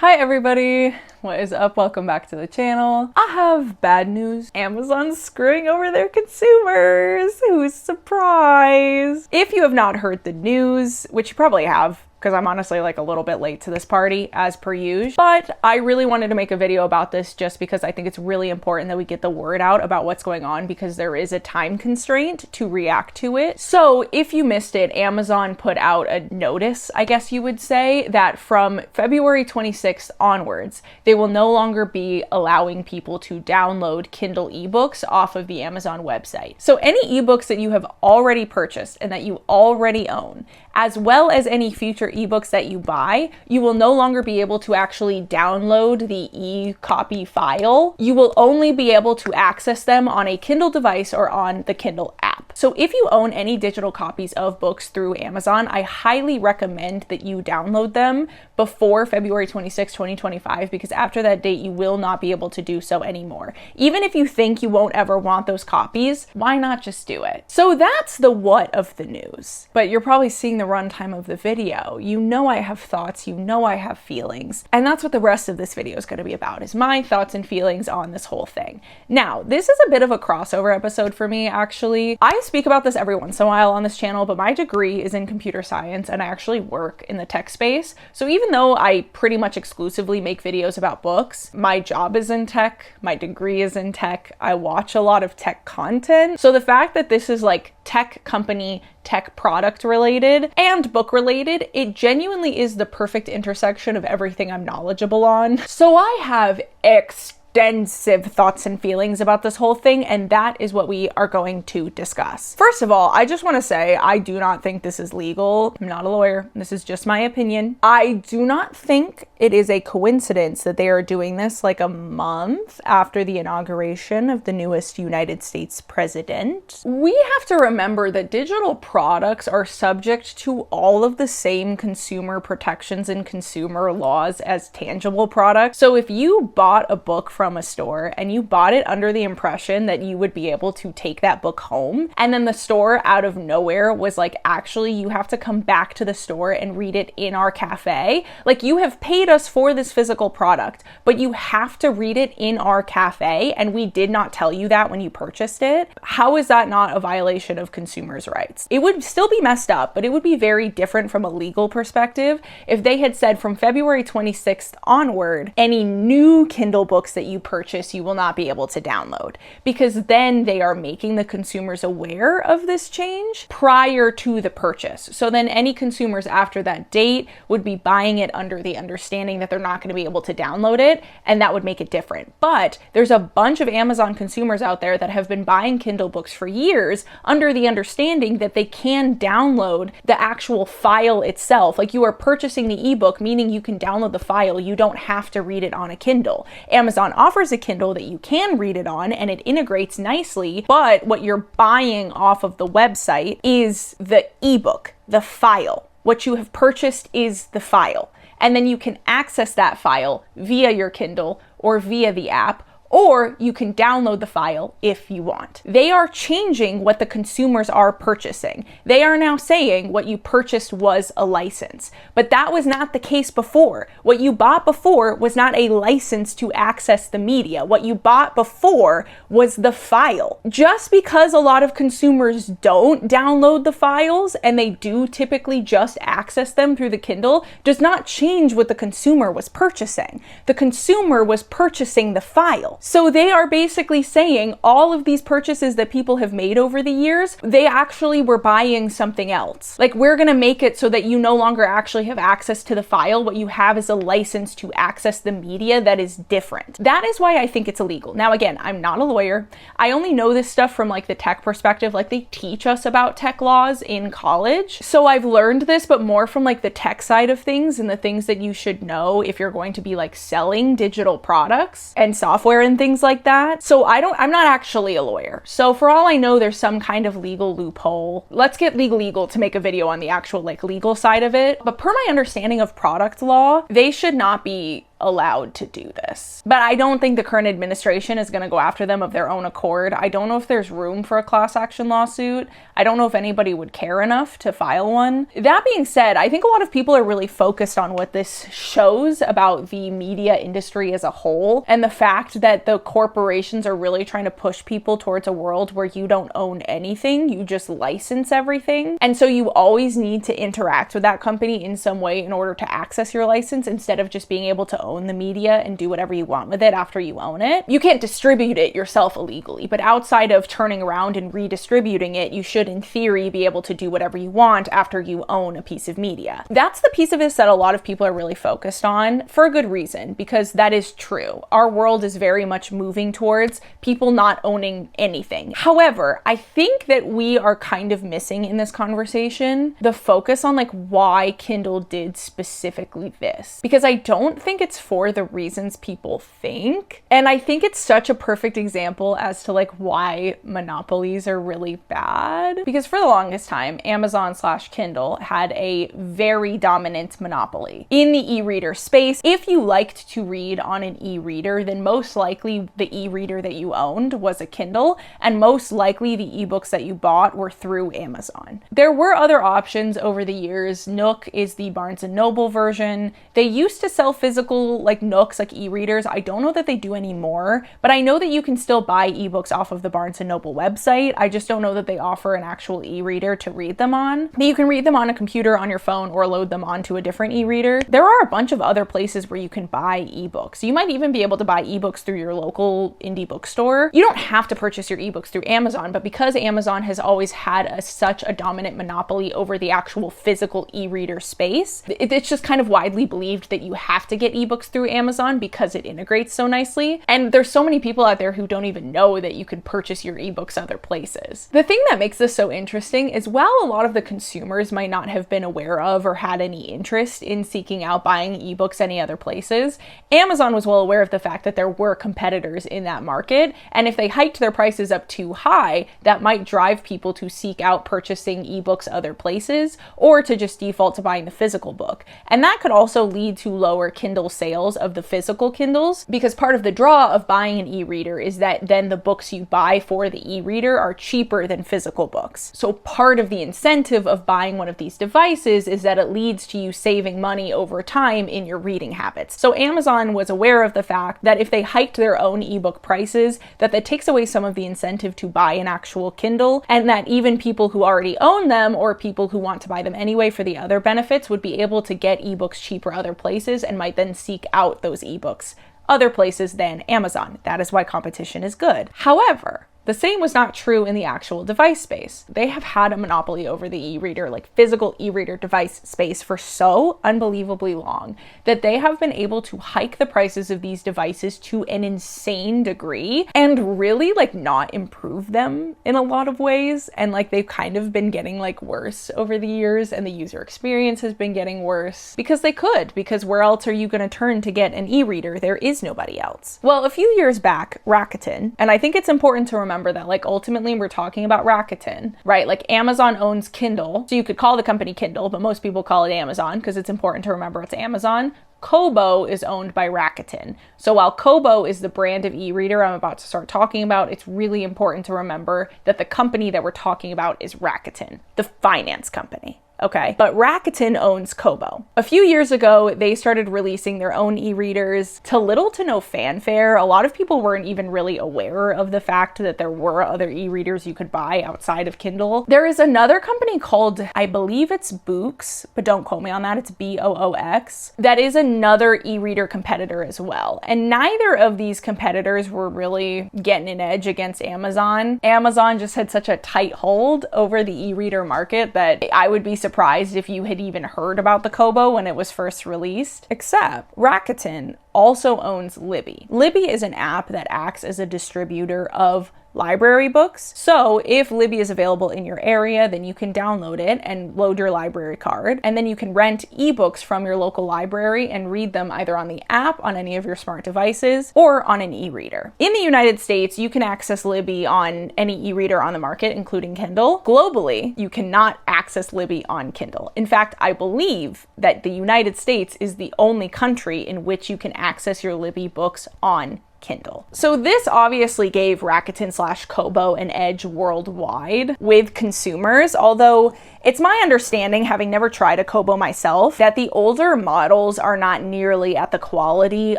Hi everybody, what is up? Welcome back to the channel. I have bad news. Amazon's screwing over their consumers. Who's surprised? If you have not heard the news, which you probably have, because I'm honestly like a little bit late to this party as per usual, but I really wanted to make a video about this just because I think it's really important that we get the word out about what's going on, because there is a time constraint to react to it. So if you missed it, Amazon put out a notice, I guess you would say, that from February 26th onwards, they will no longer be allowing people to download Kindle ebooks off of the Amazon website. So any ebooks that you have already purchased and that you already own, as well as any future ebooks that you buy, you will no longer be able to actually download the e-copy file. You will only be able to access them on a Kindle device or on the Kindle app. So if you own any digital copies of books through Amazon, I highly recommend that you download them before February 26, 2025, because after that date, you will not be able to do so anymore. Even if you think you won't ever want those copies, why not just do it? So that's the what of the news. But you're probably seeing the runtime of the video. You know I have thoughts, you know I have feelings, and that's what the rest of this video is going to be about, is my thoughts and feelings on this whole thing. Now, this is a bit of a crossover episode for me, actually. I speak about this every once in a while on this channel, but my degree is in computer science and I actually work in the tech space. So even though I pretty much exclusively make videos about books, my job is in tech, my degree is in tech, I watch a lot of tech content. So the fact that this is like tech company, tech product related and book related, it genuinely is the perfect intersection of everything I'm knowledgeable on. So I have extensive thoughts and feelings about this whole thing, and that is what we are going to discuss. First of all, I just want to say I do not think this is legal. I'm not a lawyer. This is just my opinion. I do not think it is a coincidence that they are doing this like a month after the inauguration of the newest United States president. We have to remember that digital products are subject to all of the same consumer protections and consumer laws as tangible products. So if you bought a book from a store and you bought it under the impression that you would be able to take that book home, and then the store out of nowhere was like, actually you have to come back to the store and read it in our cafe, like you have paid us for this physical product, but you have to read it in our cafe and we did not tell you that when you purchased it. How is that not a violation of consumers' rights? It would still be messed up, but it would be very different from a legal perspective if they had said from February 26th onward, any new Kindle books that you purchase, you will not be able to download, because then they are making the consumers aware of this change prior to the purchase. So then any consumers after that date would be buying it under the understanding that they're not going to be able to download it, and that would make it different. But there's a bunch of Amazon consumers out there that have been buying Kindle books for years under the understanding that they can download the actual file itself. Like, you are purchasing the ebook, meaning you can download the file. You don't have to read it on a Kindle. Amazon offers a Kindle that you can read it on and it integrates nicely, but what you're buying off of the website is the ebook, the file. What you have purchased is the file. And then you can access that file via your Kindle or via the app, or you can download the file if you want. They are changing what the consumers are purchasing. They are now saying what you purchased was a license, but that was not the case before. What you bought before was not a license to access the media. What you bought before was the file. Just because a lot of consumers don't download the files and they do typically just access them through the Kindle does not change what the consumer was purchasing. The consumer was purchasing the file. So they are basically saying all of these purchases that people have made over the years, they actually were buying something else. Like, we're gonna make it so that you no longer actually have access to the file. What you have is a license to access the media that is different. That is why I think it's illegal. Now, again, I'm not a lawyer. I only know this stuff from like the tech perspective. Like, they teach us about tech laws in college. So I've learned this, but more from like the tech side of things and the things that you should know if you're going to be like selling digital products and software and things like that. So I'm not actually a lawyer. So for all I know, there's some kind of legal loophole. Let's get legal to make a video on the actual like legal side of it. But per my understanding of product law, they should not be allowed to do this. But I don't think the current administration is going to go after them of their own accord. I don't know if there's room for a class action lawsuit. I don't know if anybody would care enough to file one. That being said, I think a lot of people are really focused on what this shows about the media industry as a whole, and the fact that the corporations are really trying to push people towards a world where you don't own anything, you just license everything. And so you always need to interact with that company in some way in order to access your license, instead of just being able to own the media and do whatever you want with it after you own it. You can't distribute it yourself illegally, but outside of turning around and redistributing it, you should in theory be able to do whatever you want after you own a piece of media. That's the piece of this that a lot of people are really focused on, for a good reason, because that is true. Our world is very much moving towards people not owning anything. However, I think that we are kind of missing in this conversation the focus on like why Kindle did specifically this, because I don't think it's for the reasons people think. And I think it's such a perfect example as to like why monopolies are really bad. Because for the longest time, Amazon/Kindle had a very dominant monopoly in the e-reader space. If you liked to read on an e-reader, then most likely the e-reader that you owned was a Kindle, and most likely the ebooks that you bought were through Amazon. There were other options over the years. Nook is the Barnes & Noble version. They used to sell physical like Nooks, like e-readers. I don't know that they do anymore, but I know that you can still buy ebooks off of the Barnes & Noble website. I just don't know that they offer an actual e-reader to read them on. But you can read them on a computer, on your phone, or load them onto a different e-reader. There are a bunch of other places where you can buy ebooks. You might even be able to buy ebooks through your local indie bookstore. You don't have to purchase your ebooks through Amazon, but because Amazon has always had such a dominant monopoly over the actual physical e-reader space, it's just kind of widely believed that you have to get ebooks through Amazon because it integrates so nicely. And there's so many people out there who don't even know that you could purchase your ebooks other places. The thing that makes this so interesting is, while a lot of the consumers might not have been aware of or had any interest in seeking out buying ebooks any other places, Amazon was well aware of the fact that there were competitors in that market, and if they hiked their prices up too high, that might drive people to seek out purchasing ebooks other places, or to just default to buying the physical book. And that could also lead to lower Kindle sales of the physical Kindles, because part of the draw of buying an e-reader is that then the books you buy for the e-reader are cheaper than physical books. So part of the incentive of buying one of these devices is that it leads to you saving money over time in your reading habits. So Amazon was aware of the fact that if they hiked their own ebook prices, that takes away some of the incentive to buy an actual Kindle, and that even people who already own them, or people who want to buy them anyway for the other benefits, would be able to get ebooks cheaper other places, and might then seek out those ebooks other places than Amazon. That is why competition is good. However, the same was not true in the actual device space. They have had a monopoly over the e-reader, like physical e-reader device space, for so unbelievably long that they have been able to hike the prices of these devices to an insane degree and really like not improve them in a lot of ways. And like they've kind of been getting like worse over the years, and the user experience has been getting worse because they could, because where else are you going to turn to get an e-reader? There is nobody else. Well, a few years back, Rakuten, and I think it's important to remember that like ultimately we're talking about Rakuten, right? Like Amazon owns Kindle, so you could call the company Kindle, but most people call it Amazon because it's important to remember it's Amazon. Kobo is owned by Rakuten. So while Kobo is the brand of e-reader I'm about to start talking about, it's really important to remember that the company that we're talking about is Rakuten, the finance company. Okay, but Rakuten owns Kobo. A few years ago, they started releasing their own e-readers to little to no fanfare. A lot of people weren't even really aware of the fact that there were other e-readers you could buy outside of Kindle. There is another company called, I believe it's Books, but don't quote me on that, it's Boox, that is another e-reader competitor as well. And neither of these competitors were really getting an edge against Amazon. Amazon just had such a tight hold over the e-reader market that I would be surprised if you had even heard about the Kobo when it was first released. Except Rakuten also owns Libby. Libby is an app that acts as a distributor of library books. So if Libby is available in your area, then you can download it and load your library card. And then you can rent ebooks from your local library and read them either on the app on any of your smart devices or on an e-reader. In the United States, you can access Libby on any e-reader on the market, including Kindle. Globally, you cannot access Libby on Kindle. In fact, I believe that the United States is the only country in which you can access your Libby books on Kindle. So this obviously gave Rakuten/Kobo an edge worldwide with consumers, although it's my understanding, having never tried a Kobo myself, that the older models are not nearly at the quality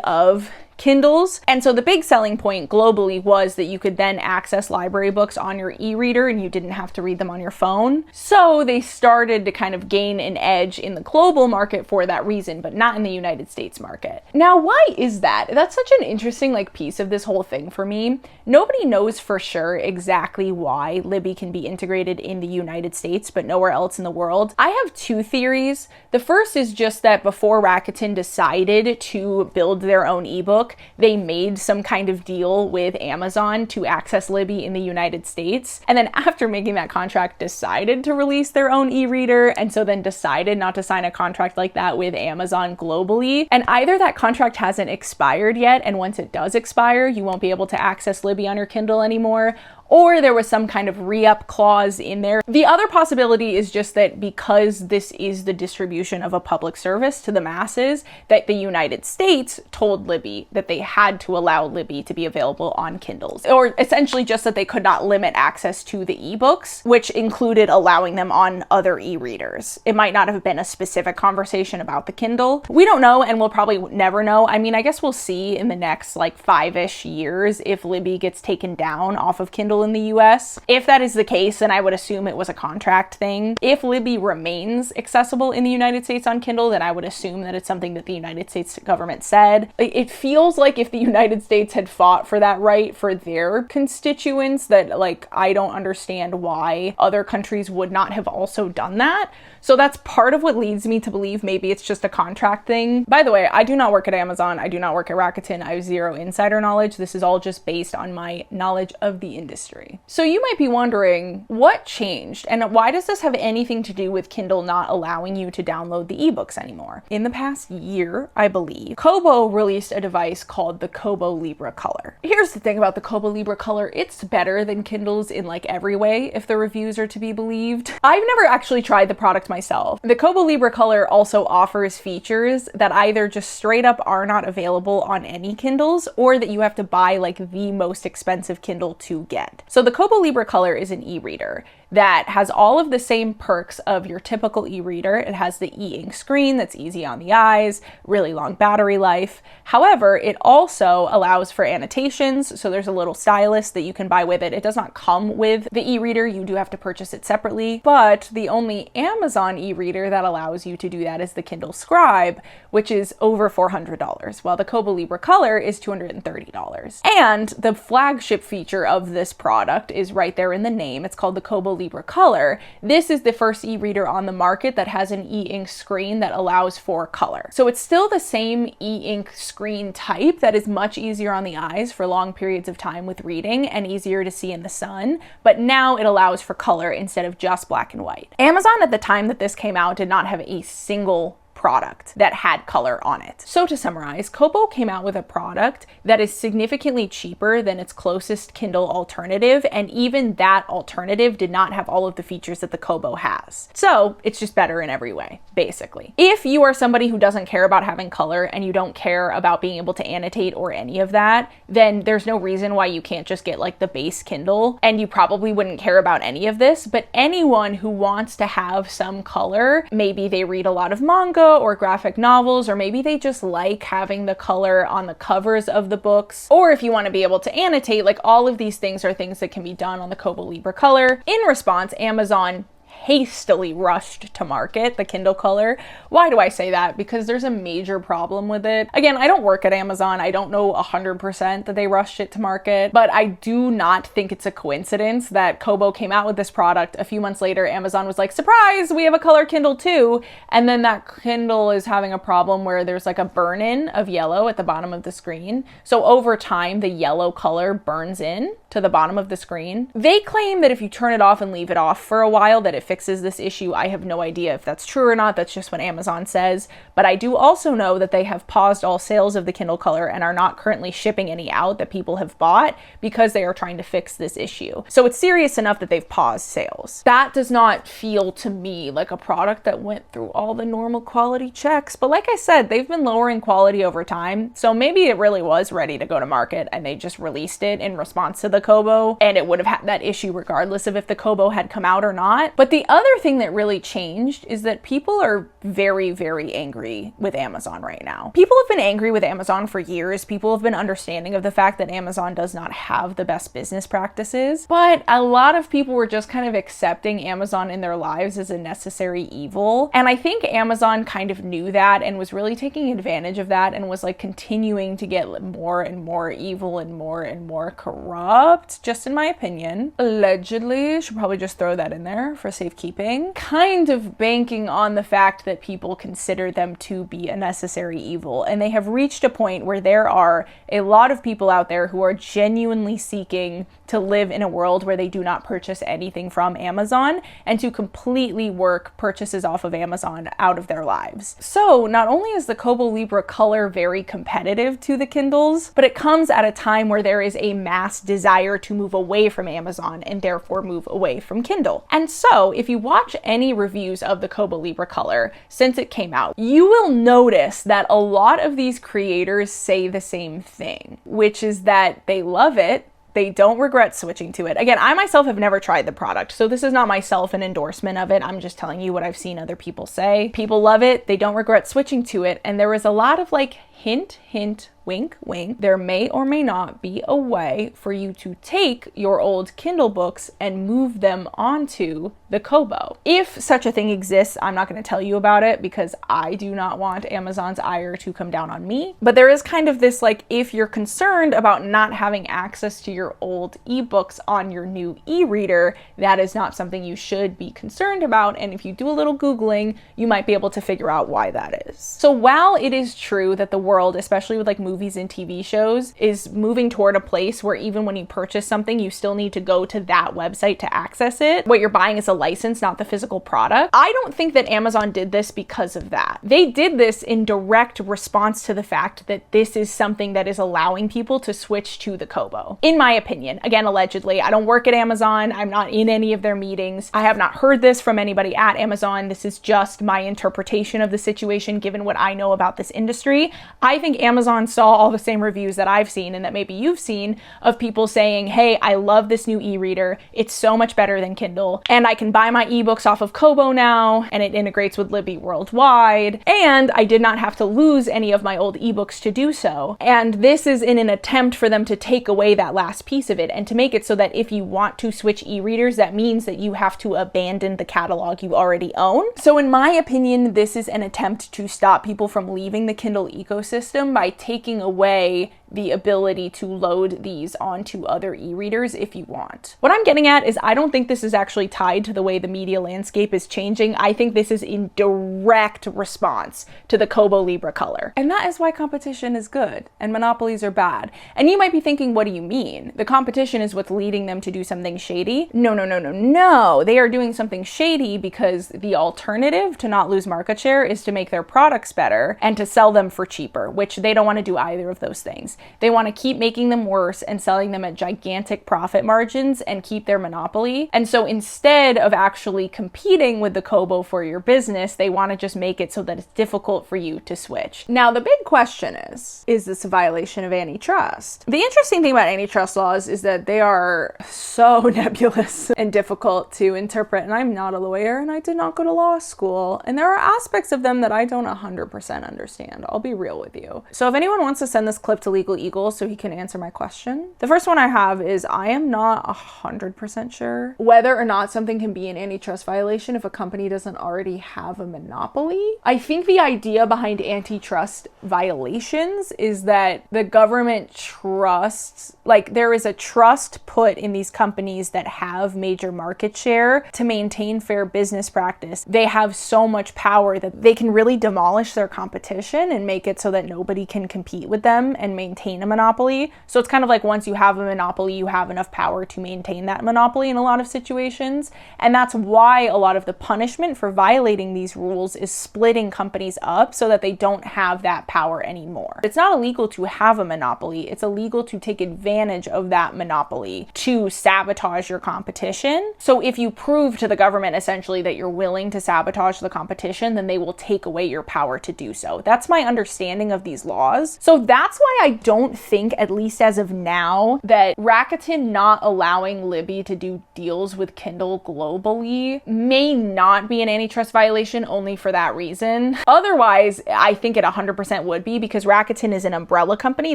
of Kindles. And so the big selling point globally was that you could then access library books on your e-reader and you didn't have to read them on your phone. So they started to kind of gain an edge in the global market for that reason, but not in the United States market. Now, why is that? That's such an interesting piece of this whole thing for me. Nobody knows for sure exactly why Libby can be integrated in the United States, but nowhere else in the world. I have two theories. The first is just that before Rakuten decided to build their own ebook, they made some kind of deal with Amazon to access Libby in the United States. And then after making that contract, decided to release their own e-reader, and so then decided not to sign a contract like that with Amazon globally. And either that contract hasn't expired yet, and once it does expire, you won't be able to access Libby on your Kindle anymore, or there was some kind of re-up clause in there. The other possibility is just that because this is the distribution of a public service to the masses, that the United States told Libby that they had to allow Libby to be available on Kindles, or essentially just that they could not limit access to the ebooks, which included allowing them on other e-readers. It might not have been a specific conversation about the Kindle. We don't know, and we'll probably never know. I mean, I guess we'll see in the next 5-ish years if Libby gets taken down off of Kindle in the US. If that is the case, then I would assume it was a contract thing. If Libby remains accessible in the United States on Kindle, then I would assume that it's something that the United States government said. It feels like if the United States had fought for that right for their constituents, that I don't understand why other countries would not have also done that. So that's part of what leads me to believe maybe it's just a contract thing. By the way, I do not work at Amazon. I do not work at Rakuten. I have zero insider knowledge. This is all just based on my knowledge of the industry. So you might be wondering, what changed? And why does this have anything to do with Kindle not allowing you to download the ebooks anymore? In the past year, I believe, Kobo released a device called the Kobo Libra Color. Here's the thing about the Kobo Libra Color. It's better than Kindles in every way, if the reviews are to be believed. I've never actually tried the product myself. The Kobo Libra Color also offers features that either just straight up are not available on any Kindles, or that you have to buy the most expensive Kindle to get. So the Kobo Libra Color is an e-reader that has all of the same perks of your typical e-reader. It has the e-ink screen that's easy on the eyes, really long battery life. However, it also allows for annotations, so there's a little stylus that you can buy with it. It does not come with the e-reader, you do have to purchase it separately, but the only Amazon e-reader that allows you to do that is the Kindle Scribe, which is over $400, while the Kobo Libra Color is $230. And the flagship feature of this product is right there in the name. It's called the Kobo Libra Color. This is the first e-reader on the market that has an e-ink screen that allows for color. So it's still the same e-ink screen type that is much easier on the eyes for long periods of time with reading and easier to see in the sun, but now it allows for color instead of just black and white. Amazon at the time that this came out did not have a single product that had color on it. So to summarize, Kobo came out with a product that is significantly cheaper than its closest Kindle alternative, and even that alternative did not have all of the features that the Kobo has. So it's just better in every way, basically. If you are somebody who doesn't care about having color and you don't care about being able to annotate or any of that, then there's no reason why you can't just get the base Kindle, and you probably wouldn't care about any of this. But anyone who wants to have some color, maybe they read a lot of manga or graphic novels, or maybe they just like having the color on the covers of the books, or if you want to be able to annotate, all of these things are things that can be done on the Kobo Libra Color. In response, Amazon hastily rushed to market, the Kindle color. Why do I say that? Because there's a major problem with it. Again, I don't work at Amazon. I don't know 100% that they rushed it to market, but I do not think it's a coincidence that Kobo came out with this product. A few months later, Amazon was like, surprise, we have a color Kindle too. And then that Kindle is having a problem where there's like a burn-in of yellow at the bottom of the screen. So over time, the yellow color burns in to the bottom of the screen. They claim that if you turn it off and leave it off for a while, that it fixes this issue. I have no idea if that's true or not. That's just what Amazon says. But I do also know that they have paused all sales of the Kindle color and are not currently shipping any out that people have bought because they are trying to fix this issue. So it's serious enough that they've paused sales. That does not feel to me like a product that went through all the normal quality checks. But like I said, they've been lowering quality over time. So maybe it really was ready to go to market and they just released it in response to the Kobo, and it would have had that issue regardless of if the Kobo had come out or not. But the other thing that really changed is that people are very, very angry with Amazon right now. People have been angry with Amazon for years. People have been understanding of the fact that Amazon does not have the best business practices, but a lot of people were just kind of accepting Amazon in their lives as a necessary evil. And I think Amazon kind of knew that and was really taking advantage of that and was like continuing to get more and more evil and more corrupt, just in my opinion. Allegedly, should probably just throw that in there for safekeeping. Kind of banking on the fact that people consider them to be a necessary evil. And they have reached a point where there are a lot of people out there who are genuinely seeking to live in a world where they do not purchase anything from Amazon and to completely work purchases off of Amazon out of their lives. So not only is the Kobo Libra color very competitive to the Kindles, but it comes at a time where there is a mass desire to move away from Amazon and therefore move away from Kindle. And so if you watch any reviews of the Kobo Libra color since it came out, you will notice that a lot of these creators say the same thing, which is that they love it. They don't regret switching to it. Again, I myself have never tried the product, so this is not myself an endorsement of it. I'm just telling you what I've seen other people say. People love it. They don't regret switching to it. And there was a lot of like hint, hint, wink, wink. There may or may not be a way for you to take your old Kindle books and move them onto the Kobo. If such a thing exists, I'm not going to tell you about it because I do not want Amazon's ire to come down on me. But there is kind of this like, if you're concerned about not having access to your old ebooks on your new e-reader, that is not something you should be concerned about. And if you do a little Googling, you might be able to figure out why that is. So while it is true that the world, especially with like movies and TV shows, is moving toward a place where even when you purchase something, you still need to go to that website to access it. What you're buying is a license, not the physical product. I don't think that Amazon did this because of that. They did this in direct response to the fact that this is something that is allowing people to switch to the Kobo. In my opinion, again, allegedly, I don't work at Amazon. I'm not in any of their meetings. I have not heard this from anybody at Amazon. This is just my interpretation of the situation given what I know about this industry. I think Amazon saw all the same reviews that I've seen and that maybe you've seen of people saying, hey, I love this new e-reader. It's so much better than Kindle. And I can buy my ebooks off of Kobo now, and it integrates with Libby worldwide. And I did not have to lose any of my old ebooks to do so. And this is in an attempt for them to take away that last piece of it and to make it so that if you want to switch e-readers, that means that you have to abandon the catalog you already own. So in my opinion, this is an attempt to stop people from leaving the Kindle ecosystem by taking away the ability to load these onto other e-readers if you want. What I'm getting at is I don't think this is actually tied to the way the media landscape is changing. I think this is in direct response to the Kobo Libra color. And that is why competition is good and monopolies are bad. And you might be thinking, what do you mean? The competition is what's leading them to do something shady? No, no, no, no, no. They are doing something shady because the alternative to not lose market share is to make their products better and to sell them for cheaper, which they don't want to do either of those things. They want to keep making them worse and selling them at gigantic profit margins and keep their monopoly. And so instead of actually competing with the Kobo for your business, they want to just make it so that it's difficult for you to switch. Now, the big question is this a violation of antitrust? The interesting thing about antitrust laws is that they are so nebulous and difficult to interpret. And I'm not a lawyer and I did not go to law school. And there are aspects of them that I don't 100% understand. I'll be real with you. So if anyone wants to send this clip to legal Legal Eagle so he can answer my question. The first one I have is I am not 100% sure whether or not something can be an antitrust violation if a company doesn't already have a monopoly. I think the idea behind antitrust violations is that the government trusts, like there is a trust put in these companies that have major market share to maintain fair business practice. They have so much power that they can really demolish their competition and make it so that nobody can compete with them and maintain a monopoly. So it's kind of like once you have a monopoly, you have enough power to maintain that monopoly in a lot of situations. And that's why a lot of the punishment for violating these rules is splitting companies up so that they don't have that power anymore. It's not illegal to have a monopoly. It's illegal to take advantage of that monopoly to sabotage your competition. So if you prove to the government essentially that you're willing to sabotage the competition, then they will take away your power to do so. That's my understanding of these laws. So that's why I don't think, at least as of now, that Rakuten not allowing Libby to do deals with Kindle globally may not be an antitrust violation only for that reason. Otherwise, I think it 100% would be, because Rakuten is an umbrella company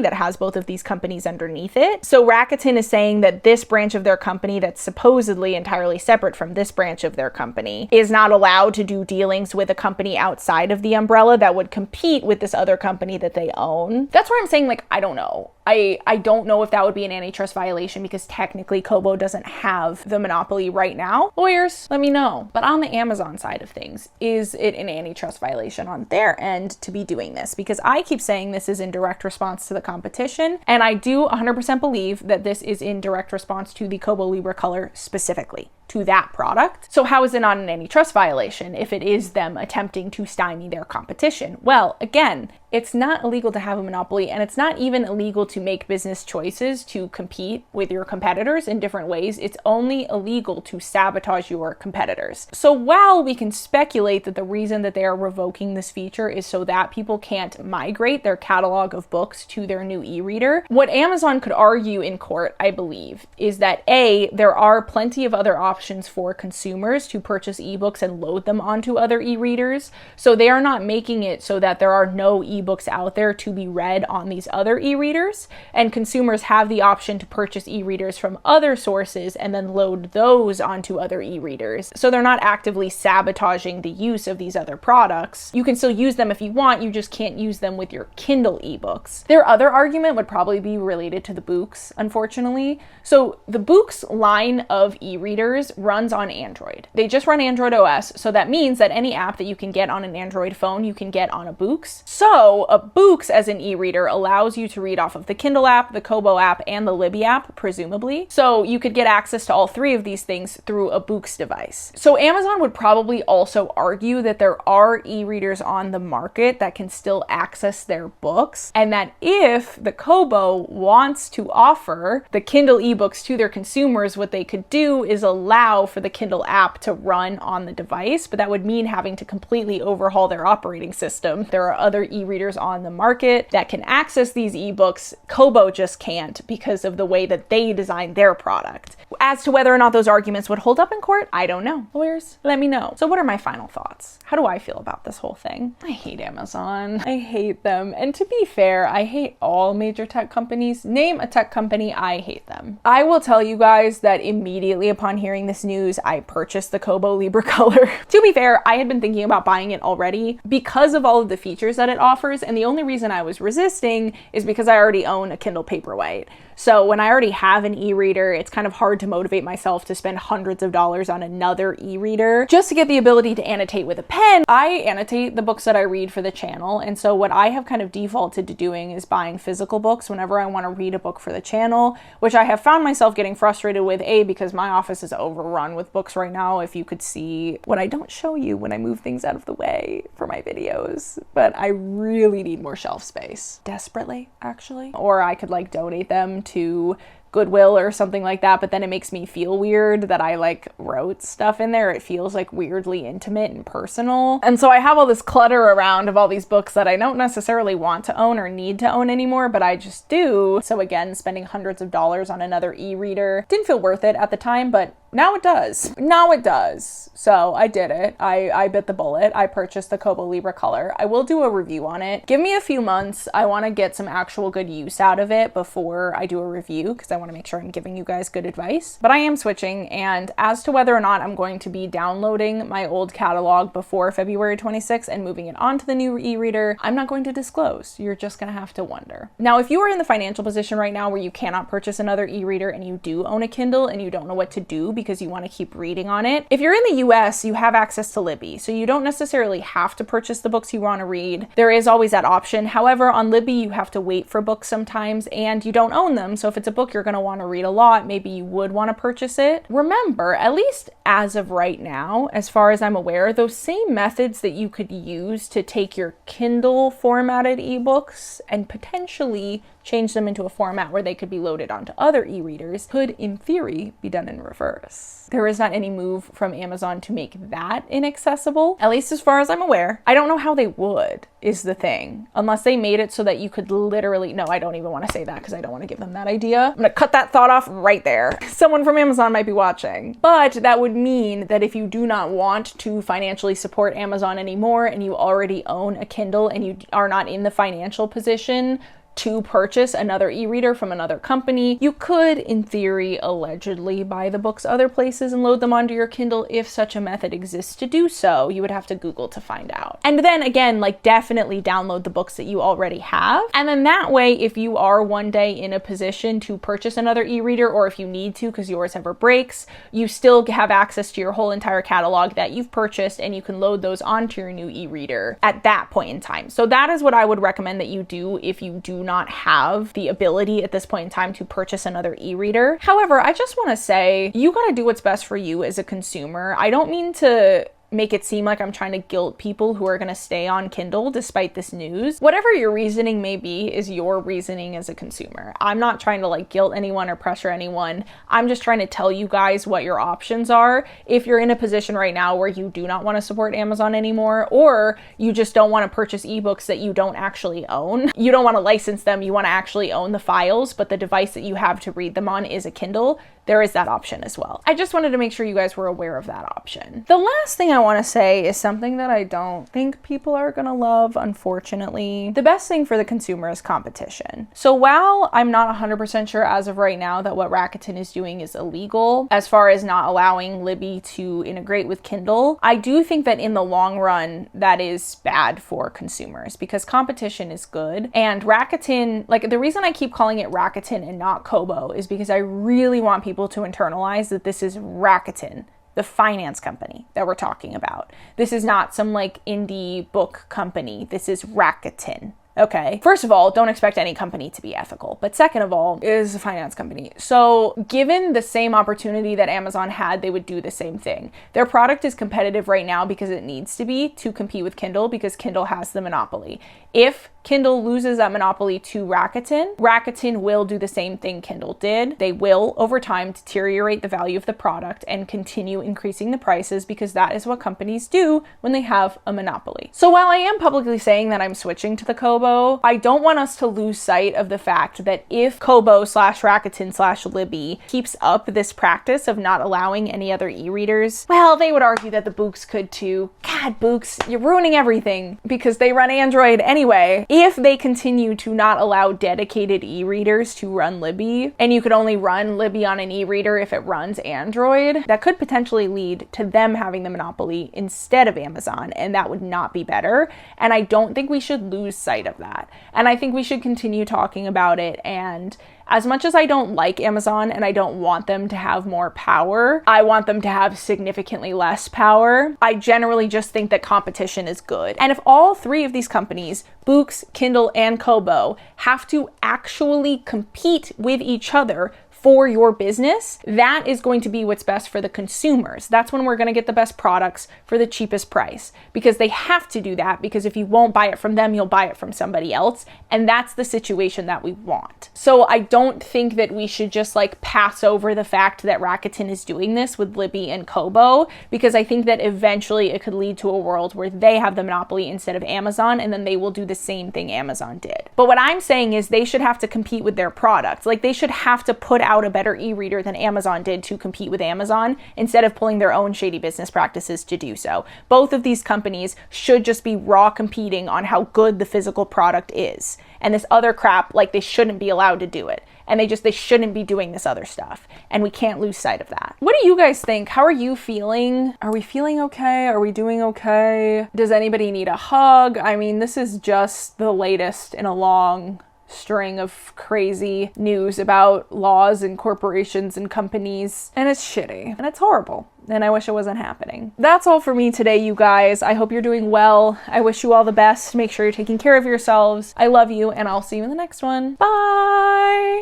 that has both of these companies underneath it. So Rakuten is saying that this branch of their company that's supposedly entirely separate from this branch of their company is not allowed to do dealings with a company outside of the umbrella that would compete with this other company that they own. That's where I'm saying, like, I don't know. I don't know if that would be an antitrust violation because technically Kobo doesn't have the monopoly right now. Lawyers, let me know. But on the Amazon side of things, is it an antitrust violation on their end to be doing this? Because I keep saying this is in direct response to the competition, and I do 100% believe that this is in direct response to the Kobo Libra color specifically, to that product. So how is it not an antitrust violation if it is them attempting to stymie their competition? Well, again, it's not illegal to have a monopoly, and it's not even illegal to make business choices to compete with your competitors in different ways. It's only illegal to sabotage your competitors. So while we can speculate that the reason that they are revoking this feature is so that people can't migrate their catalog of books to their new e-reader, what Amazon could argue in court, I believe, is that A, there are plenty of other options for consumers to purchase ebooks and load them onto other e-readers. So they are not making it so that there are no ebooks out there to be read on these other e-readers, and consumers have the option to purchase e-readers from other sources and then load those onto other e-readers. So they're not actively sabotaging the use of these other products. You can still use them if you want, you just can't use them with your Kindle ebooks. Their other argument would probably be related to the Books, unfortunately. So the Books line of e-readers runs on Android. They just run Android OS, so that means that any app that you can get on an Android phone, you can get on a Books. So a Books as an e-reader allows you to read off of the Kindle app, the Kobo app, and the Libby app, presumably. So you could get access to all three of these things through a Books device. So Amazon would probably also argue that there are e-readers on the market that can still access their books, and that if the Kobo wants to offer the Kindle ebooks to their consumers, what they could do is allow for the Kindle app to run on the device, but that would mean having to completely overhaul their operating system. There are other e-readers on the market that can access these ebooks. Kobo just can't because of the way that they designed their product. As to whether or not those arguments would hold up in court, I don't know. Lawyers, let me know. So what are my final thoughts? How do I feel about this whole thing? I hate Amazon. I hate them. And to be fair, I hate all major tech companies. Name a tech company, I hate them. I will tell you guys that immediately upon hearing this news, I purchased the Kobo Libra color. To be fair, I had been thinking about buying it already because of all of the features that it offers, and the only reason I was resisting is because I already own a Kindle Paperwhite. So when I already have an e-reader, it's kind of hard to motivate myself to spend hundreds of dollars on another e-reader just to get the ability to annotate with a pen. I annotate the books that I read for the channel, and so what I have kind of defaulted to doing is buying physical books whenever I want to read a book for the channel, which I have found myself getting frustrated with, A, because my office is overrun with books right now. If you could see what I don't show you when I move things out of the way for my videos, but I really need more shelf space. Desperately, actually. Or I could like donate them to Goodwill or something like that, but then it makes me feel weird that I like wrote stuff in there. It feels like weirdly intimate and personal. And so I have all this clutter around of all these books that I don't necessarily want to own or need to own anymore, but I just do. So again, spending hundreds of dollars on another e-reader didn't feel worth it at the time, but Now it does. Now it does. So I did it. I bit the bullet. I purchased the Kobo Libra Color. I will do a review on it. Give me a few months. I want to get some actual good use out of it before I do a review, because I want to make sure I'm giving you guys good advice. But I am switching, and as to whether or not I'm going to be downloading my old catalog before February 26th and moving it onto the new e-reader, I'm not going to disclose. You're just going to have to wonder. Now, if you are in the financial position right now where you cannot purchase another e-reader and you do own a Kindle and you don't know what to do because you want to keep reading on it, if you're in the US, you have access to Libby, so you don't necessarily have to purchase the books you want to read. There is always that option. However, on Libby, you have to wait for books sometimes, and you don't own them, so if it's a book you're going to want to read a lot, maybe you would want to purchase it. Remember, at least as of right now, as far as I'm aware, those same methods that you could use to take your Kindle formatted ebooks and potentially change them into a format where they could be loaded onto other e-readers could, in theory, be done in reverse. There is not any move from Amazon to make that inaccessible, at least as far as I'm aware. I don't know how they would, is the thing. Unless they made it so that you could literally, no, I don't even want to say that because I don't want to give them that idea. I'm gonna cut that thought off right there. Someone from Amazon might be watching. But that would mean that if you do not want to financially support Amazon anymore and you already own a Kindle and you are not in the financial position to purchase another e-reader from another company, you could, in theory, allegedly buy the books other places and load them onto your Kindle if such a method exists to do so. You would have to Google to find out. And then again, like, definitely download the books that you already have. And then that way, if you are one day in a position to purchase another e-reader, or if you need to because yours ever breaks, you still have access to your whole entire catalog that you've purchased, and you can load those onto your new e-reader at that point in time. So that is what I would recommend that you do if you do not have the ability at this point in time to purchase another e-reader. However, I just want to say, you got to do what's best for you as a consumer. I don't mean to make it seem like I'm trying to guilt people who are going to stay on Kindle despite this news. Whatever your reasoning may be is your reasoning as a consumer. I'm not trying to like guilt anyone or pressure anyone. I'm just trying to tell you guys what your options are if you're in a position right now where you do not want to support Amazon anymore, or you just don't want to purchase ebooks that you don't actually own. You don't want to license them, you want to actually own the files, but the device that you have to read them on is a Kindle. There is that option as well. I just wanted to make sure you guys were aware of that option. The last thing I want to say is something that I don't think people are gonna love, unfortunately. The best thing for the consumer is competition. So while I'm not 100% sure as of right now that what Rakuten is doing is illegal, as far as not allowing Libby to integrate with Kindle, I do think that in the long run, that is bad for consumers because competition is good. And Rakuten, like, the reason I keep calling it Rakuten and not Kobo is because I really want people to internalize that this is Rakuten, the finance company that we're talking about. This is not some like indie book company. This is Rakuten. Okay. First of all, don't expect any company to be ethical. But second of all, it is a finance company. So given the same opportunity that Amazon had, they would do the same thing. Their product is competitive right now because it needs to be to compete with Kindle because Kindle has the monopoly. If Kindle loses that monopoly to Rakuten, Rakuten will do the same thing Kindle did. They will, over time, deteriorate the value of the product and continue increasing the prices because that is what companies do when they have a monopoly. So while I am publicly saying that I'm switching to the Kobo, I don't want us to lose sight of the fact that if Kobo / Rakuten / Libby keeps up this practice of not allowing any other e-readers, well, they would argue that the Books could too. God, Books, you're ruining everything because they run Android anyway. If they continue to not allow dedicated e-readers to run Libby, and you could only run Libby on an e-reader if it runs Android, that could potentially lead to them having the monopoly instead of Amazon, and that would not be better. And I don't think we should lose sight of that. And I think we should continue talking about it. And as much as I don't like Amazon and I don't want them to have more power, I want them to have significantly less power. I generally just think that competition is good. And if all three of these companies, Books, Kindle, and Kobo, have to actually compete with each other for your business, that is going to be what's best for the consumers. That's when we're going to get the best products for the cheapest price, because they have to do that, because if you won't buy it from them, you'll buy it from somebody else. And that's the situation that we want. So I don't think that we should just like pass over the fact that Rakuten is doing this with Libby and Kobo, because I think that eventually it could lead to a world where they have the monopoly instead of Amazon, and then they will do the same thing Amazon did. But what I'm saying is they should have to compete with their products. Like, they should have to put out a better e-reader than Amazon did to compete with Amazon instead of pulling their own shady business practices to do so. Both of these companies should just be raw competing on how good the physical product is. And this other crap, like, they shouldn't be allowed to do it. And they shouldn't be doing this other stuff. And we can't lose sight of that. What do you guys think? How are you feeling? Are we feeling okay? Are we doing okay? Does anybody need a hug? I mean, this is just the latest in a long string of crazy news about laws and corporations and companies. And it's shitty. And it's horrible. And I wish it wasn't happening. That's all for me today, you guys. I hope you're doing well. I wish you all the best. Make sure you're taking care of yourselves. I love you, and I'll see you in the next one. Bye!